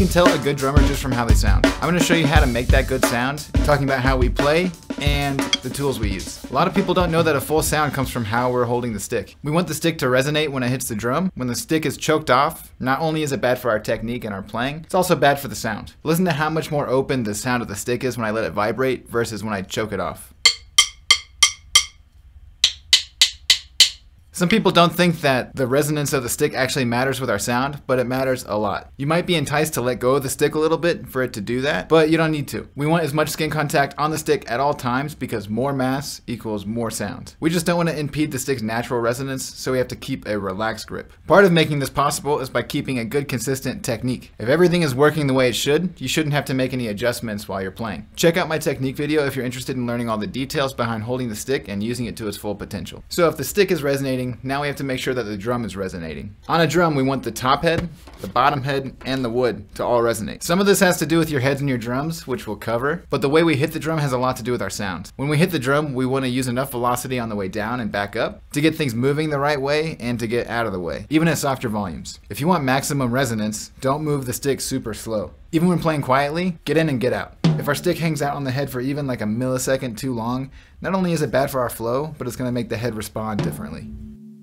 can tell a good drummer just from how they sound. I'm going to show you how to make that good sound, talking about how we play and the tools we use. A lot of people don't know that a full sound comes from how we're holding the stick. We want the stick to resonate when it hits the drum. When the stick is choked off, not only is it bad for our technique and our playing, it's also bad for the sound. Listen to how much more open the sound of the stick is when I let it vibrate versus when I choke it off. Some people don't think that the resonance of the stick actually matters with our sound, but it matters a lot. You might be enticed to let go of the stick a little bit for it to do that, but you don't need to. We want as much skin contact on the stick at all times because more mass equals more sound. We just don't want to impede the stick's natural resonance, so we have to keep a relaxed grip. Part of making this possible is by keeping a good consistent technique. If everything is working the way it should, you shouldn't have to make any adjustments while you're playing. Check out my technique video if you're interested in learning all the details behind holding the stick and using it to its full potential. So if the stick is resonating, now we have to make sure that the drum is resonating. On a drum, we want the top head, the bottom head, and the wood to all resonate. Some of this has to do with your heads and your drums, which we'll cover, but the way we hit the drum has a lot to do with our sound. When we hit the drum, we want to use enough velocity on the way down and back up to get things moving the right way and to get out of the way, even at softer volumes. If you want maximum resonance, don't move the stick super slow. Even when playing quietly, get in and get out. If our stick hangs out on the head for even like a millisecond too long, not only is it bad for our flow, but it's going to make the head respond differently.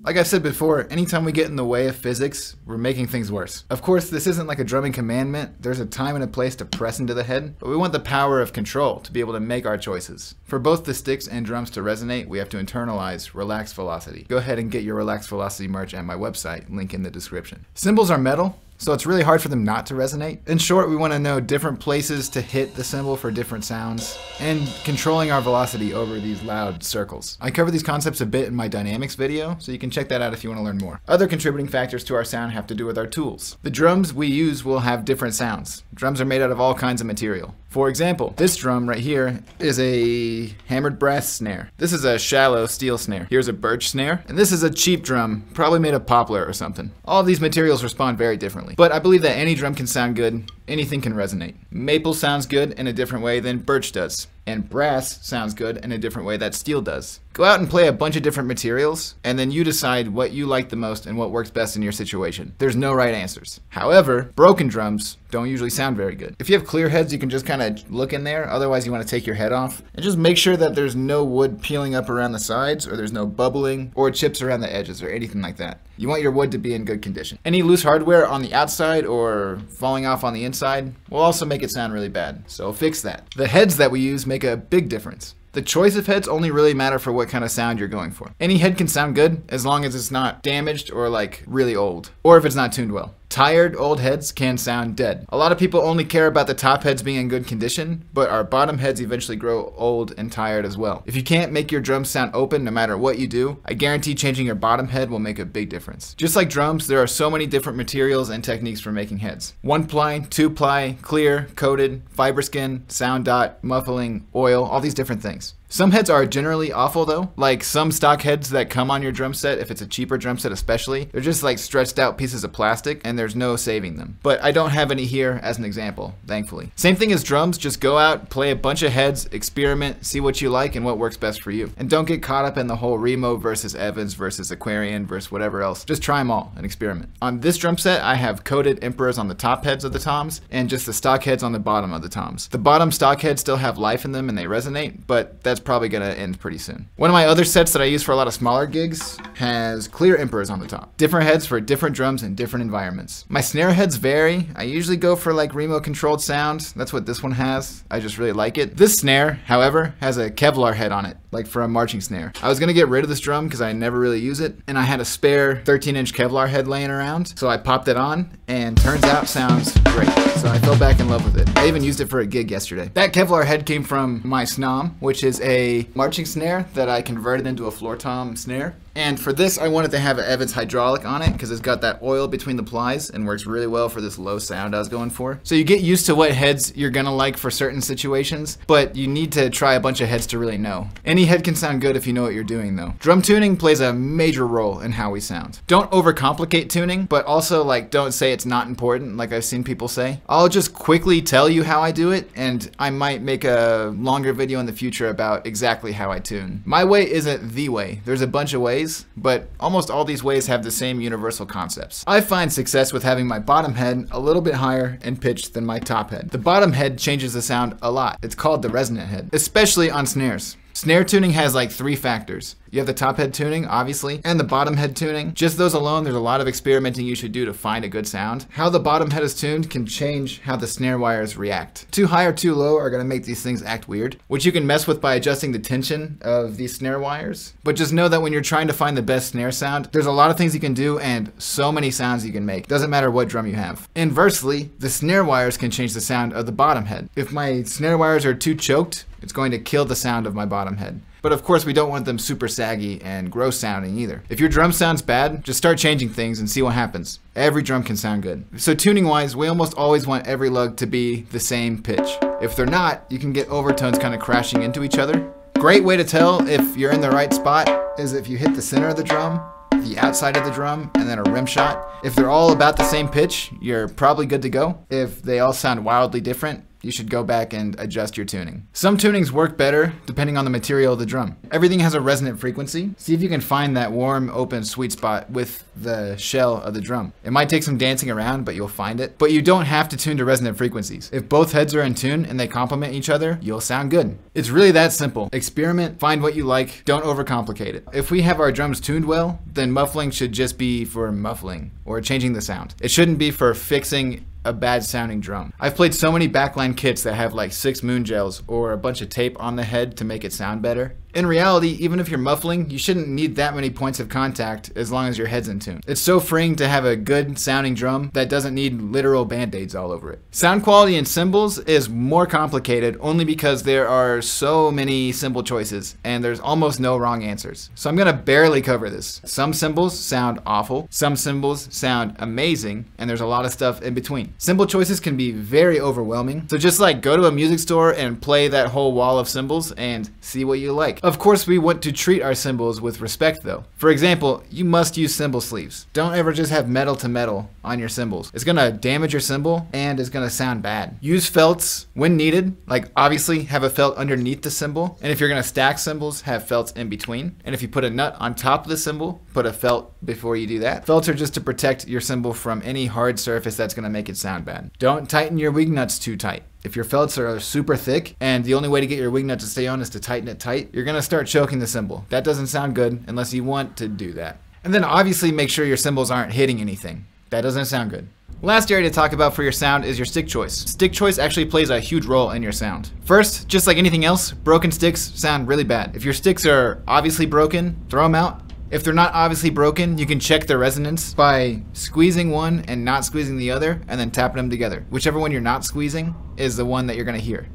Like I've said before, anytime we get in the way of physics, we're making things worse. Of course, this isn't like a drumming commandment. There's a time and a place to press into the head, but we want the power of control to be able to make our choices. For both the sticks and drums to resonate, we have to internalize relaxed velocity. Go ahead and get your relaxed velocity merch at my website, link in the description. Cymbals are metal, so it's really hard for them not to resonate. In short, we want to know different places to hit the cymbal for different sounds and controlling our velocity over these loud circles. I cover these concepts a bit in my dynamics video, so you can check that out if you want to learn more. Other contributing factors to our sound have to do with our tools. The drums we use will have different sounds. Drums are made out of all kinds of material. For example, this drum right here is a hammered brass snare. This is a shallow steel snare. Here's a birch snare, and this is a cheap drum, probably made of poplar or something. All of these materials respond very differently. But I believe that any drum can sound good, anything can resonate. Maple sounds good in a different way than birch does, and brass sounds good in a different way that steel does. Go out and play a bunch of different materials, and then you decide what you like the most and what works best in your situation. There's no right answers. However, broken drums don't usually sound very good. If you have clear heads, you can just kind of look in there. Otherwise, you want to take your head off and just make sure that there's no wood peeling up around the sides, or there's no bubbling or chips around the edges or anything like that. You want your wood to be in good condition. Any loose hardware on the outside or falling off on the inside will also make it sound really bad, so fix that. The heads that we use make a big difference. The choice of heads only really matter for what kind of sound you're going for. Any head can sound good as long as it's not damaged or like really old, or if it's not tuned well. Tired, old heads can sound dead. A lot of people only care about the top heads being in good condition, but our bottom heads eventually grow old and tired as well. If you can't make your drums sound open no matter what you do, I guarantee changing your bottom head will make a big difference. Just like drums, there are so many different materials and techniques for making heads. 1-ply, 2-ply, clear, coated, fiber skin, sound dot, muffling, oil, all these different things. Some heads are generally awful though, like some stock heads that come on your drum set, if it's a cheaper drum set especially, they're just like stretched out pieces of plastic and there's no saving them. But I don't have any here as an example, thankfully. Same thing as drums, just go out, play a bunch of heads, experiment, see what you like and what works best for you. And don't get caught up in the whole Remo versus Evans versus Aquarian versus whatever else. Just try them all and experiment. On this drum set, I have coated emperors on the top heads of the toms and just the stock heads on the bottom of the toms. The bottom stock heads still have life in them and they resonate, but that's probably gonna end pretty soon. One of my other sets that I use for a lot of smaller gigs has clear emperors on the top. Different heads for different drums in different environments. My snare heads vary. I usually go for like Remo controlled sound. That's what this one has. I just really like it. This snare, however, has a Kevlar head on it, like for a marching snare. I was gonna get rid of this drum because I never really use it, and I had a spare 13-inch Kevlar head laying around, so I popped it on, and turns out sounds great. So I fell back in love with it. I even used it for a gig yesterday. That Kevlar head came from my Snom, which is a marching snare that I converted into a floor tom snare. And for this, I wanted to have an Evans hydraulic on it because it's got that oil between the plies and works really well for this low sound I was going for. So you get used to what heads you're gonna like for certain situations, but you need to try a bunch of heads to really know. Any head can sound good if you know what you're doing though. Drum tuning plays a major role in how we sound. Don't overcomplicate tuning, but also like don't say it's not important like I've seen people say. I'll just quickly tell you how I do it, and I might make a longer video in the future about exactly how I tune. My way isn't the way. There's a bunch of ways, ways, but almost all these ways have the same universal concepts. I find success with having my bottom head a little bit higher in pitch than my top head. The bottom head changes the sound a lot. It's called the resonant head, especially on snares. Snare tuning has like 3 factors. You have the top head tuning, obviously, and the bottom head tuning. Just those alone, there's a lot of experimenting you should do to find a good sound. How the bottom head is tuned can change how the snare wires react. Too high or too low are gonna make these things act weird, which you can mess with by adjusting the tension of these snare wires. But just know that when you're trying to find the best snare sound, there's a lot of things you can do and so many sounds you can make. Doesn't matter what drum you have. Inversely, the snare wires can change the sound of the bottom head. If my snare wires are too choked, it's going to kill the sound of my bottom head. But of course, we don't want them super saggy and gross sounding either. If your drum sounds bad, just start changing things and see what happens. Every drum can sound good. So tuning wise, we almost always want every lug to be the same pitch. If they're not, you can get overtones kind of crashing into each other. Great way to tell if you're in the right spot is if you hit the center of the drum, the outside of the drum, and then a rim shot. If they're all about the same pitch, you're probably good to go. If they all sound wildly different, you should go back and adjust your tuning. Some tunings work better depending on the material of the drum. Everything has a resonant frequency. See if you can find that warm, open, sweet spot with the shell of the drum. It might take some dancing around, but you'll find it. But you don't have to tune to resonant frequencies. If both heads are in tune and they complement each other, you'll sound good. It's really that simple. Experiment, find what you like, don't overcomplicate it. If we have our drums tuned well, then muffling should just be for muffling or changing the sound. It shouldn't be for fixing a bad sounding drum. I've played so many backline kits that have like 6 moon gels or a bunch of tape on the head to make it sound better. In reality, even if you're muffling, you shouldn't need that many points of contact as long as your head's in tune. It's so freeing to have a good sounding drum that doesn't need literal band-aids all over it. Sound quality in cymbals is more complicated only because there are so many cymbal choices and there's almost no wrong answers. So I'm gonna barely cover this. Some cymbals sound awful, some cymbals sound amazing, and there's a lot of stuff in between. Cymbal choices can be very overwhelming, so just like go to a music store and play that whole wall of cymbals and see what you like. Of course, we want to treat our cymbals with respect though. For example, you must use cymbal sleeves. Don't ever just have metal to metal on your cymbals. It's gonna damage your cymbal and it's gonna sound bad. Use felts when needed, like obviously have a felt underneath the cymbal. And if you're gonna stack cymbals, have felts in between. And if you put a nut on top of the cymbal, put a felt before you do that. Felts are just to protect your cymbal from any hard surface that's gonna make it sound bad. Don't tighten your wing nuts too tight. If your felts are super thick and the only way to get your wing nut to stay on is to tighten it tight, you're gonna start choking the cymbal. That doesn't sound good unless you want to do that. And then obviously make sure your cymbals aren't hitting anything. That doesn't sound good. Last area to talk about for your sound is your stick choice. Stick choice actually plays a huge role in your sound. First, just like anything else, broken sticks sound really bad. If your sticks are obviously broken, throw them out. If they're not obviously broken, you can check their resonance by squeezing one and not squeezing the other, and then tapping them together. Whichever one you're not squeezing is the one that you're gonna hear.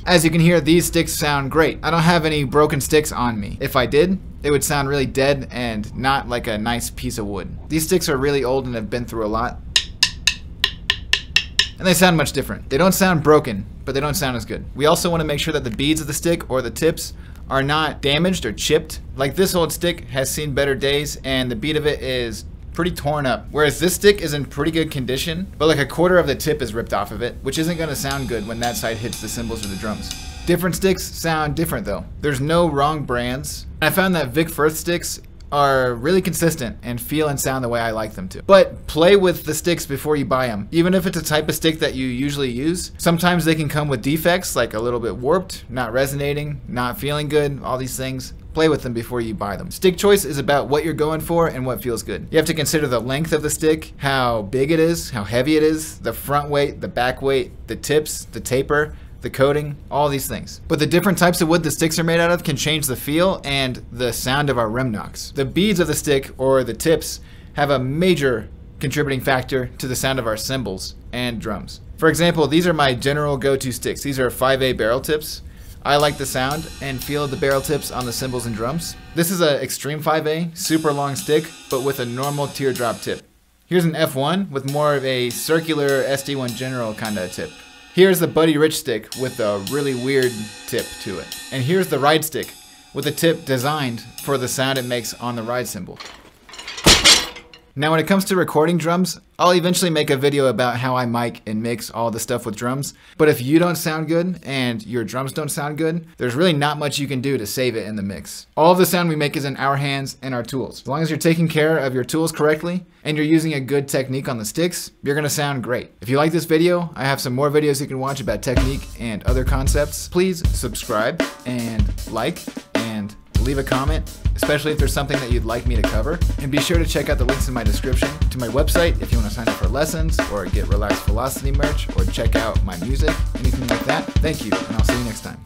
As you can hear, these sticks sound great. I don't have any broken sticks on me. If I did, it would sound really dead and not like a nice piece of wood. These sticks are really old and have been through a lot. And they sound much different. They don't sound broken, but they don't sound as good. We also want to make sure that the beads of the stick or the tips are not damaged or chipped. Like this old stick has seen better days and the bead of it is pretty torn up. Whereas this stick is in pretty good condition, but like a quarter of the tip is ripped off of it, which isn't gonna sound good when that side hits the cymbals or the drums. Different sticks sound different though. There's no wrong brands. I found that Vic Firth sticks are really consistent and feel and sound the way I like them to. But play with the sticks before you buy them. Even if it's a type of stick that you usually use, sometimes they can come with defects like a little bit warped, not resonating, not feeling good, all these things. Play with them before you buy them. Stick choice is about what you're going for and what feels good. You have to consider the length of the stick, how big it is, how heavy it is, the front weight, the back weight, the tips, the taper, the coating, all these things. But the different types of wood the sticks are made out of can change the feel and the sound of our rim knocks. The beads of the stick or the tips have a major contributing factor to the sound of our cymbals and drums. For example, these are my general go-to sticks. These are 5A barrel tips. I like the sound and feel of the barrel tips on the cymbals and drums. This is an Extreme 5A, super long stick, but with a normal teardrop tip. Here's an F1 with more of a circular SD1 General kind of tip. Here's the Buddy Rich stick with a really weird tip to it. And here's the ride stick with a tip designed for the sound it makes on the ride cymbal. Now when it comes to recording drums, I'll eventually make a video about how I mic and mix all the stuff with drums. But if you don't sound good and your drums don't sound good, there's really not much you can do to save it in the mix. All of the sound we make is in our hands and our tools. As long as you're taking care of your tools correctly and you're using a good technique on the sticks, you're gonna sound great. If you like this video, I have some more videos you can watch about technique and other concepts. Please subscribe and like and leave a comment, especially if there's something that you'd like me to cover. And be sure to check out the links in my description to my website if you want to sign up for lessons or get Relaxed Velocity merch or check out my music, anything like that. Thank you, and I'll see you next time.